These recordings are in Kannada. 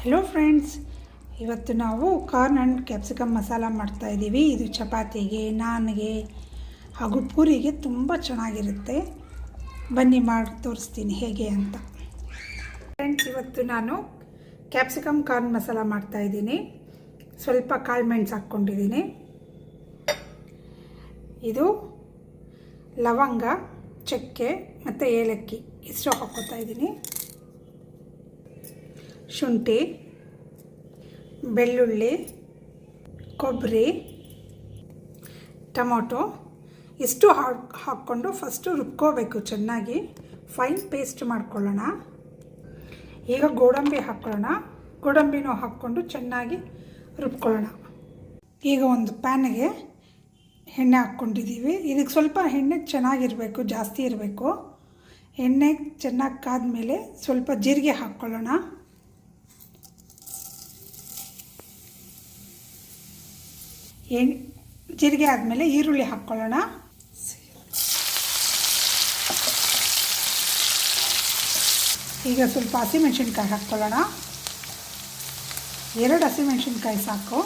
ಹಲೋ ಫ್ರೆಂಡ್ಸ್, ಇವತ್ತು ನಾವು ಕಾರ್ನ್ ಆ್ಯಂಡ್ ಕ್ಯಾಪ್ಸಿಕಮ್ ಮಸಾಲ ಮಾಡ್ತಾಯಿದ್ದೀವಿ. ಇದು ಚಪಾತಿಗೆ, ನಾನ್ಗೆ ಹಾಗೂ ಪೂರಿಗೆ ತುಂಬ ಚೆನ್ನಾಗಿರುತ್ತೆ. ಬನ್ನಿ ಮಾಡಿ ತೋರಿಸ್ತೀನಿ ಹೇಗೆ ಅಂತ. ಫ್ರೆಂಡ್ಸ್, ಇವತ್ತು ನಾನು ಕ್ಯಾಪ್ಸಿಕಮ್ ಕಾರ್ನ್ ಮಸಾಲ ಮಾಡ್ತಾಯಿದ್ದೀನಿ. ಸ್ವಲ್ಪ ಕಾಳು ಮೆಣಸು ಹಾಕ್ಕೊಂಡಿದ್ದೀನಿ. ಇದು ಲವಂಗ, ಚಕ್ಕೆ ಮತ್ತು ಏಲಕ್ಕಿ ಇಷ್ಟು ಹಾಕ್ಕೊತಾ ಇದ್ದೀನಿ. ಶುಂಠಿ, ಬೆಳ್ಳುಳ್ಳಿ, ಕೊಬ್ಬರಿ, ಟೊಮೊಟೊ ಇಷ್ಟು ಹಾಕ್ಕೊಂಡು ಫಸ್ಟು ರುಬ್ಕೋಬೇಕು. ಚೆನ್ನಾಗಿ ಫೈನ್ ಪೇಸ್ಟ್ ಮಾಡ್ಕೊಳ್ಳೋಣ. ಈಗ ಗೋಡಂಬಿ ಹಾಕ್ಕೊಳ್ಳೋಣ. ಗೋಡಂಬಿನೂ ಹಾಕ್ಕೊಂಡು ಚೆನ್ನಾಗಿ ರುಬ್ಕೊಳ್ಳೋಣ. ಈಗ ಒಂದು ಪ್ಯಾನ್ಗೆ ಎಣ್ಣೆ ಹಾಕ್ಕೊಂಡಿದ್ದೀವಿ. ಇದಕ್ಕೆ ಸ್ವಲ್ಪ ಎಣ್ಣೆ ಚೆನ್ನಾಗಿರಬೇಕು, ಜಾಸ್ತಿ ಇರಬೇಕು. ಎಣ್ಣೆ ಚೆನ್ನಾಗಿ ಕಾದ್ಮೇಲೆ ಸ್ವಲ್ಪ ಜೀರಿಗೆ ಹಾಕ್ಕೊಳ್ಳೋಣ. ಜೀರಿಗೆ ಆದಮೇಲೆ ಈರುಳ್ಳಿ ಹಾಕ್ಕೊಳ್ಳೋಣ. ಈಗ ಸ್ವಲ್ಪ ಹಸಿಮೆಣಸಿನ್ಕಾಯಿ ಹಾಕ್ಕೊಳ್ಳೋಣ. 2 ಹಸಿಮೆಣಸಿನ್ಕಾಯಿ ಸಾಕು.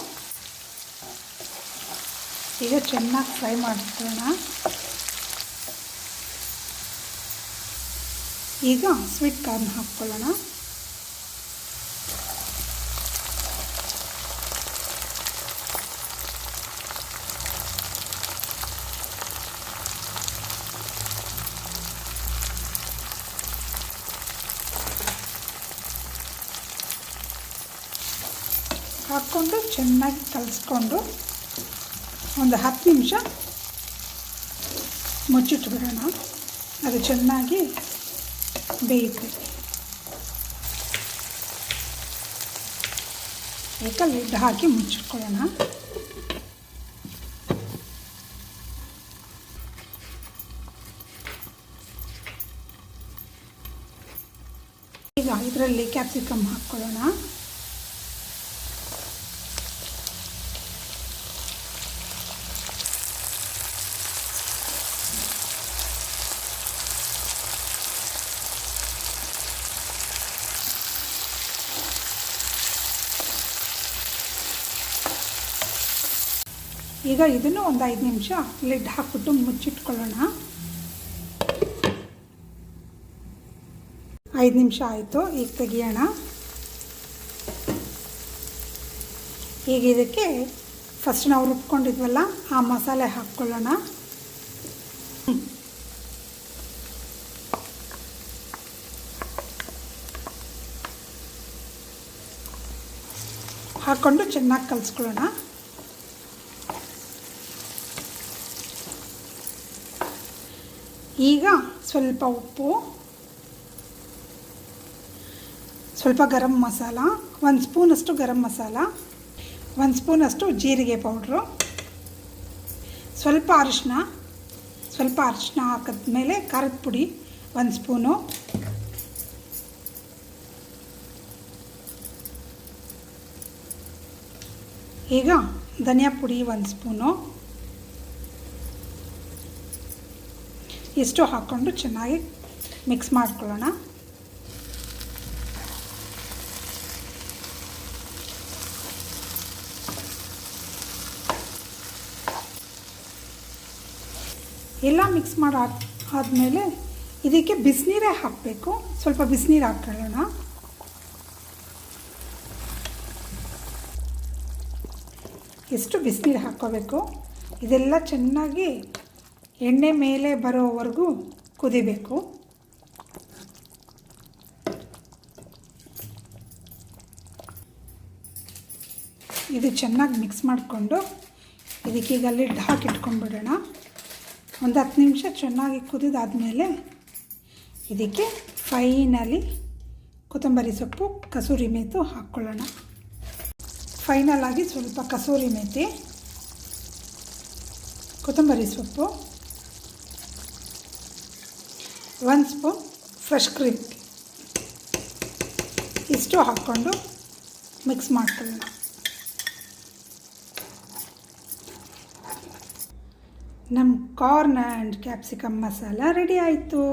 ಈಗ ಚೆನ್ನಾಗಿ ಫ್ರೈ ಮಾಡ್ಕೊಳ್ಳೋಣ. ಈಗ ಸ್ವೀಟ್ ಕಾರ್ನ್ ಹಾಕ್ಕೊಳ್ಳೋಣ. ಹಾಕ್ಕೊಂಡು ಚೆನ್ನಾಗಿ ಕಲಿಸ್ಕೊಂಡು ಒಂದು 10 ನಿಮಿಷ ಮುಚ್ಚಿಟ್ಬಿಡೋಣ. ಅದು ಚೆನ್ನಾಗಿ ಬೇಯುತ್ತೆ. ಈಗ ಲಿಡ್ ಹಾಕಿ ಮುಚ್ಚಿಟ್ಕೊಳ್ಳೋಣ. ಈಗ ಇದರಲ್ಲಿ ಕ್ಯಾಪ್ಸಿಕಮ್ ಹಾಕ್ಕೊಳ್ಳೋಣ. ಈಗ ಇದನ್ನು ಒಂದು 5 ನಿಮಿಷ ಲಿಡ್ ಹಾಕ್ಬಿಟ್ಟು ಮುಚ್ಚಿಟ್ಕೊಳ್ಳೋಣ. 5 ನಿಮಿಷ ಆಯಿತು. ಈಗ ತೆಗಿಯೋಣ. ಈಗ ಇದಕ್ಕೆ ಫಸ್ಟ್ ನಾವು ರುಬ್ಕೊಂಡಿದ್ವಲ್ಲ ಆ ಮಸಾಲೆ ಹಾಕ್ಕೊಳ್ಳೋಣ. ಹಾಕ್ಕೊಂಡು ಚೆನ್ನಾಗಿ ಕಲಿಸ್ಕೊಳ್ಳೋಣ. ಈಗ ಸ್ವಲ್ಪ ಉಪ್ಪು, ಸ್ವಲ್ಪ ಗರಂ ಮಸಾಲ, 1 ಸ್ಪೂನಷ್ಟು ಗರಂ ಮಸಾಲ, 1 ಸ್ಪೂನಷ್ಟು ಜೀರಿಗೆ ಪೌಡ್ರು, ಸ್ವಲ್ಪ ಅರಿಶಿನ ಹಾಕಿದ್ಮೇಲೆ ಖಾರದ ಪುಡಿ 1 ಸ್ಪೂನು, ಈಗ ಧನಿಯಾ ಪುಡಿ 1 ಸ್ಪೂನು ಇಷ್ಟು ಹಾಕ್ಕೊಂಡು ಚೆನ್ನಾಗಿ ಮಿಕ್ಸ್ ಮಾಡ್ಕೊಳ್ಳೋಣ. ಎಲ್ಲ ಮಿಕ್ಸ್ ಮಾಡಿ ಆದಮೇಲೆ ಇದಕ್ಕೆ ಬಿಸಿನೀರೇ ಹಾಕಬೇಕು. ಸ್ವಲ್ಪ ಬಿಸಿನೀರು ಹಾಕ್ಕೊಳ್ಳೋಣ. ಎಷ್ಟು ಬಿಸಿನೀರು ಹಾಕ್ಕೋಬೇಕು. ಇದೆಲ್ಲ ಚೆನ್ನಾಗಿ ಎಣ್ಣೆ ಮೇಲೆ ಬರೋವರೆಗೂ ಕುದಿಬೇಕು. ಇದು ಚೆನ್ನಾಗಿ ಮಿಕ್ಸ್ ಮಾಡಿಕೊಂಡು ಇದಕ್ಕೀಗ ಲಿಡ್ ಹಾಕಿ ಇಟ್ಕೊಂಡ್ಬಿಡೋಣ. ಒಂದು 10 ನಿಮಿಷ ಚೆನ್ನಾಗಿ ಕುದಿದಾದಮೇಲೆ ಇದಕ್ಕೆ ಫೈನಲಿ ಕೊತ್ತಂಬರಿ ಸೊಪ್ಪು, ಕಸೂರಿ ಮೇಥಿ ಹಾಕ್ಕೊಳ್ಳೋಣ. ಫೈನಲ್ ಆಗಿ ಸ್ವಲ್ಪ ಕಸೂರಿ ಮೇಥಿ, ಕೊತ್ತಂಬರಿ ಸೊಪ್ಪು, 1 ಸ್ಪೂನ್ ಫ್ರೆಶ್ ಕ್ರೀಮ್ ಇಷ್ಟು ಹಾಕ್ಕೊಂಡು ಮಿಕ್ಸ್ ಮಾಡ್ಕೊಳ್ಳೋಣ. ನಮ್ಮ corn and capsicum masala ready ಆಯಿತು.